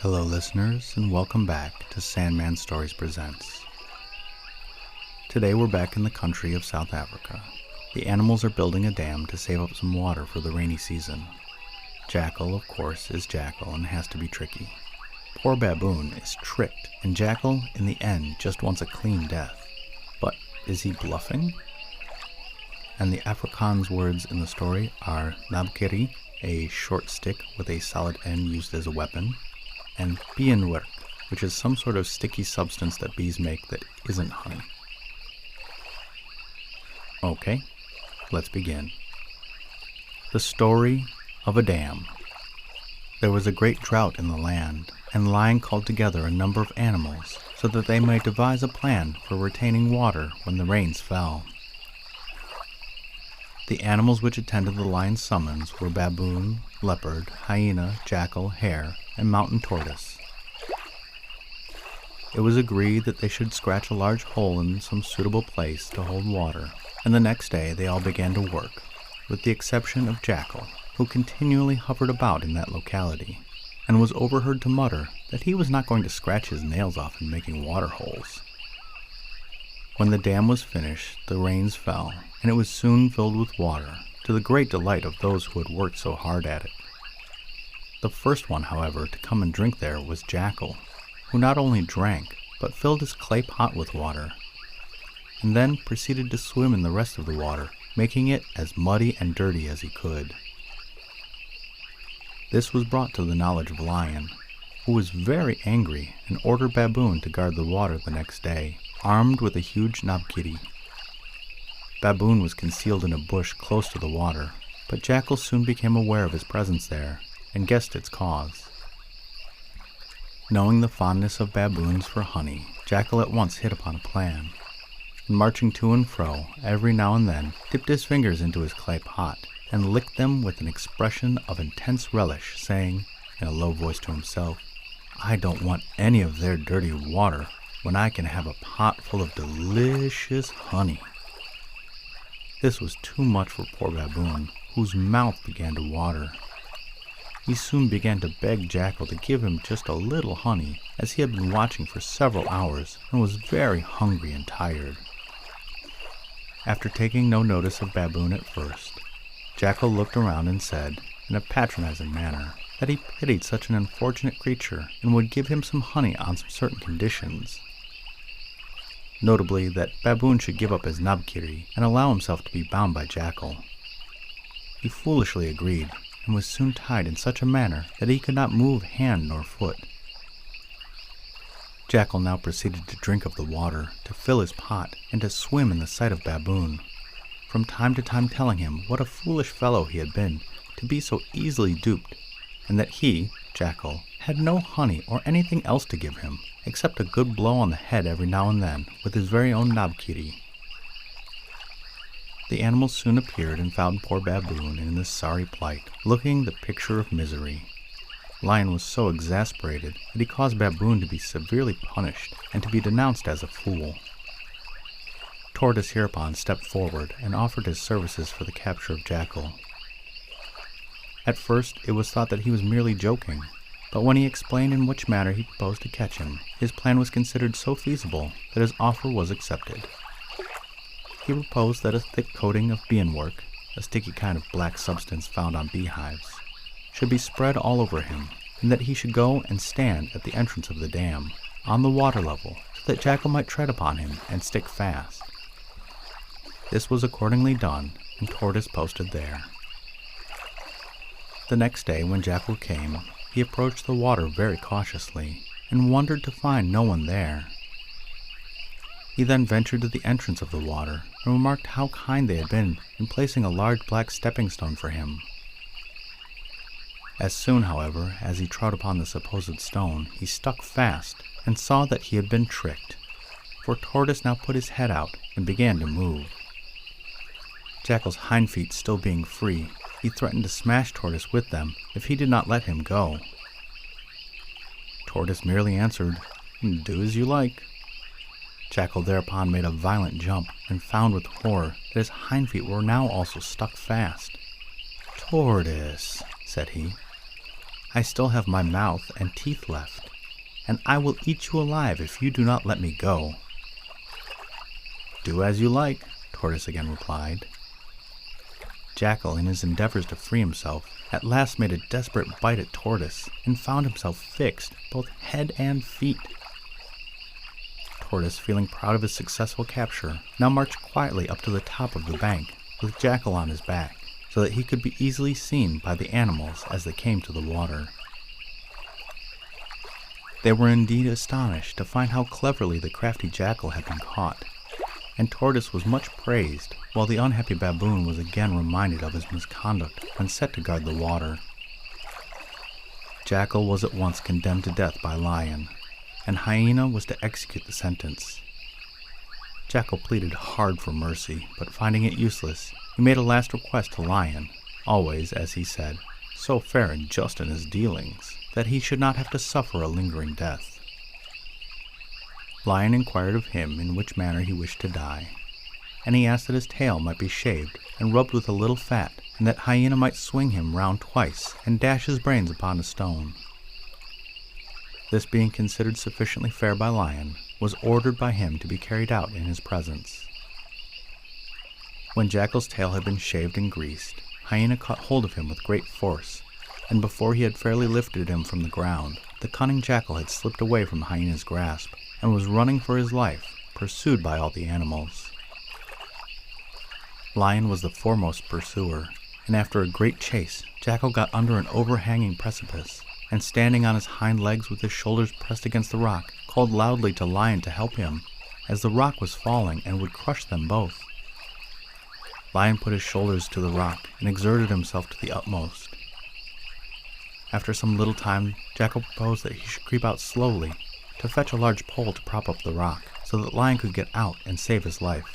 Hello listeners, and welcome back to Sandman Stories Presents. Today we're back in the country of South Africa. The animals are building a dam to save up some water for the rainy season. Jackal, of course, is Jackal and has to be tricky. Poor Baboon is tricked, and Jackal, in the end, just wants a clean death. But is he bluffing? And the Afrikaans words in the story are nabkiri, a short stick with a solid end used as a weapon, and beenwerk, which is some sort of sticky substance that bees make that isn't honey. Okay, let's begin. The story of a dam. There was a great drought in the land, and Lion called together a number of animals so that they might devise a plan for retaining water when the rains fell. The animals which attended the lion's summons were baboon, leopard, hyena, jackal, hare, and mountain tortoise. It was agreed that they should scratch a large hole in some suitable place to hold water, and the next day they all began to work, with the exception of Jackal, who continually hovered about in that locality, and was overheard to mutter that he was not going to scratch his nails off in making water holes. When the dam was finished, the rains fell, and it was soon filled with water, to the great delight of those who had worked so hard at it. The first one, however, to come and drink there was Jackal, who not only drank, but filled his clay pot with water, and then proceeded to swim in the rest of the water, making it as muddy and dirty as he could. This was brought to the knowledge of Lion, who was very angry and ordered Baboon to guard the water the next day, armed with a huge nabkiri. Baboon was concealed in a bush close to the water, but Jackal soon became aware of his presence there, and guessed its cause. Knowing the fondness of baboons for honey, Jackal at once hit upon a plan, and marching to and fro, every now and then dipped his fingers into his clay pot, and licked them with an expression of intense relish, saying, in a low voice to himself, "I don't want any of their dirty water when I can have a pot full of delicious honey." This was too much for poor Baboon, whose mouth began to water. He soon began to beg Jackal to give him just a little honey, as he had been watching for several hours and was very hungry and tired. After taking no notice of Baboon at first, Jackal looked around and said, in a patronizing manner, that he pitied such an unfortunate creature and would give him some honey on some certain conditions. Notably that Baboon should give up his nabkiri and allow himself to be bound by Jackal. He foolishly agreed, and was soon tied in such a manner that he could not move hand nor foot. Jackal now proceeded to drink of the water, to fill his pot, and to swim in the sight of Baboon, from time to time telling him what a foolish fellow he had been to be so easily duped, and that he, Jackal, had no honey or anything else to give him, except a good blow on the head every now and then with his very own nabkiri. The animals soon appeared and found poor Baboon in this sorry plight, looking the picture of misery. Lion was so exasperated that he caused Baboon to be severely punished and to be denounced as a fool. Tortoise hereupon stepped forward and offered his services for the capture of Jackal. At first it was thought that he was merely joking, but when he explained in which manner he proposed to catch him, his plan was considered so feasible that his offer was accepted. He proposed that a thick coating of beenwerk, a sticky kind of black substance found on beehives, should be spread all over him, and that he should go and stand at the entrance of the dam, on the water level, so that Jackal might tread upon him and stick fast. This was accordingly done, and Tortoise posted there. The next day when Jackal came, he approached the water very cautiously, and wondered to find no one there. He then ventured to the entrance of the water, and remarked how kind they had been in placing a large black stepping stone for him. As soon, however, as he trod upon the supposed stone, he stuck fast, and saw that he had been tricked, for Tortoise now put his head out and began to move. Jackal's hind feet still being free, he threatened to smash Tortoise with them if he did not let him go. Tortoise merely answered, "Do as you like." Jackal thereupon made a violent jump, and found with horror that his hind feet were now also stuck fast. "Tortoise," said he, I still have my mouth and teeth left, and I will eat you alive if you do not let me go." "Do as you like," Tortoise again replied. Jackal, in his endeavors to free himself, at last made a desperate bite at Tortoise and found himself fixed, both head and feet. Tortoise, feeling proud of his successful capture, now marched quietly up to the top of the bank, with Jackal on his back, so that he could be easily seen by the animals as they came to the water. They were indeed astonished to find how cleverly the crafty Jackal had been caught, and Tortoise was much praised, while the unhappy Baboon was again reminded of his misconduct when set to guard the water. Jackal was at once condemned to death by Lion, and Hyena was to execute the sentence. Jackal pleaded hard for mercy, but finding it useless, he made a last request to Lion, always, as he said, so fair and just in his dealings, that he should not have to suffer a lingering death. Lion inquired of him in which manner he wished to die, and he asked that his tail might be shaved and rubbed with a little fat, and that Hyena might swing him round twice and dash his brains upon a stone. This being considered sufficiently fair by Lion, was ordered by him to be carried out in his presence. When Jackal's tail had been shaved and greased, Hyena caught hold of him with great force, and before he had fairly lifted him from the ground, the cunning Jackal had slipped away from Hyena's grasp, and was running for his life, pursued by all the animals. Lion was the foremost pursuer, and after a great chase, Jackal got under an overhanging precipice, and standing on his hind legs with his shoulders pressed against the rock, called loudly to Lion to help him, as the rock was falling and would crush them both. Lion put his shoulders to the rock and exerted himself to the utmost. After some little time, Jackal proposed that he should creep out slowly, to fetch a large pole to prop up the rock, so that Lion could get out and save his life.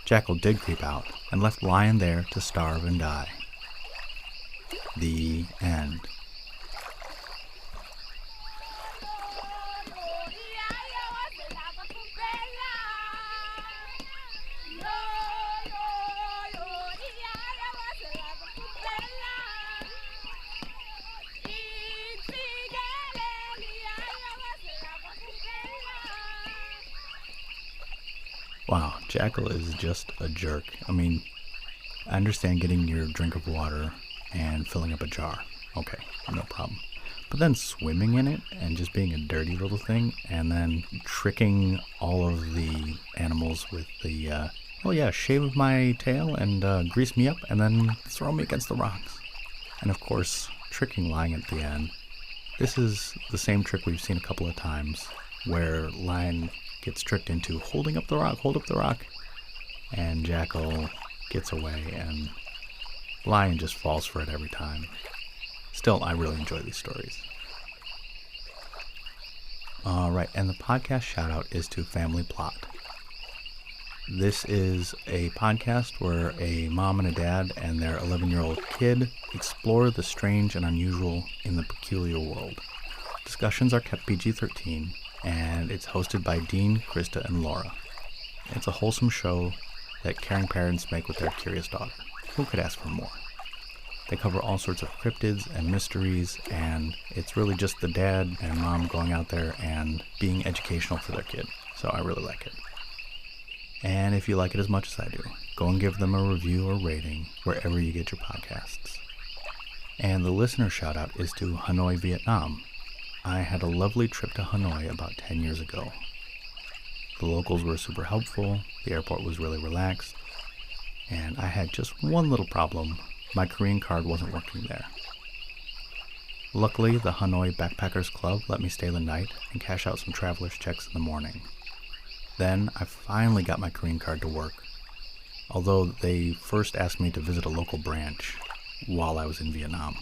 Jackal did creep out, and left Lion there to starve and die. The end. Wow, Jackal is just a jerk. I mean, I understand getting your drink of water and filling up a jar. Okay, no problem. But then swimming in it and just being a dirty little thing, and then tricking all of the animals with the, oh yeah, shave my tail and grease me up and then throw me against the rocks. And of course, tricking Lion at the end. This is the same trick we've seen a couple of times, where Lion gets tricked into holding up the rock, hold up the rock, and Jackal gets away, and Lion just falls for it every time. Still, I really enjoy these stories. Alright, and the podcast shout-out is to Family Plot. This is a podcast where a mom and a dad and their 11-year-old kid explore the strange and unusual in the peculiar world. Discussions are kept PG-13, and it's hosted by Dean, Krysta, and Laura. It's a wholesome show that caring parents make with their curious daughter. Who could ask for more? They cover all sorts of cryptids and mysteries, and it's really just the dad and mom going out there and being educational for their kid. So I really like it. And if you like it as much as I do, go and give them a review or rating wherever you get your podcasts. And the listener shout out is to Hanoi, Vietnam. I had a lovely trip to Hanoi about 10 years ago. The locals were super helpful, the airport was really relaxed, and I had just one little problem. My Korean card wasn't working there. Luckily, the Hanoi Backpackers Club let me stay the night and cash out some traveler's checks in the morning. Then I finally got my Korean card to work, although they first asked me to visit a local branch while I was in Vietnam.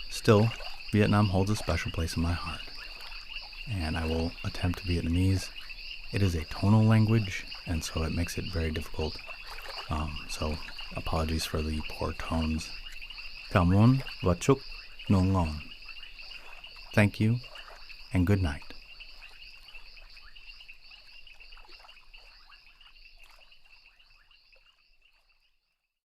Still, Vietnam holds a special place in my heart, and I will attempt Vietnamese. It is a tonal language, and so it makes it very difficult. So apologies for the poor tones. Cảm ơn và chúc ngủ ngon. Thank you, and good night.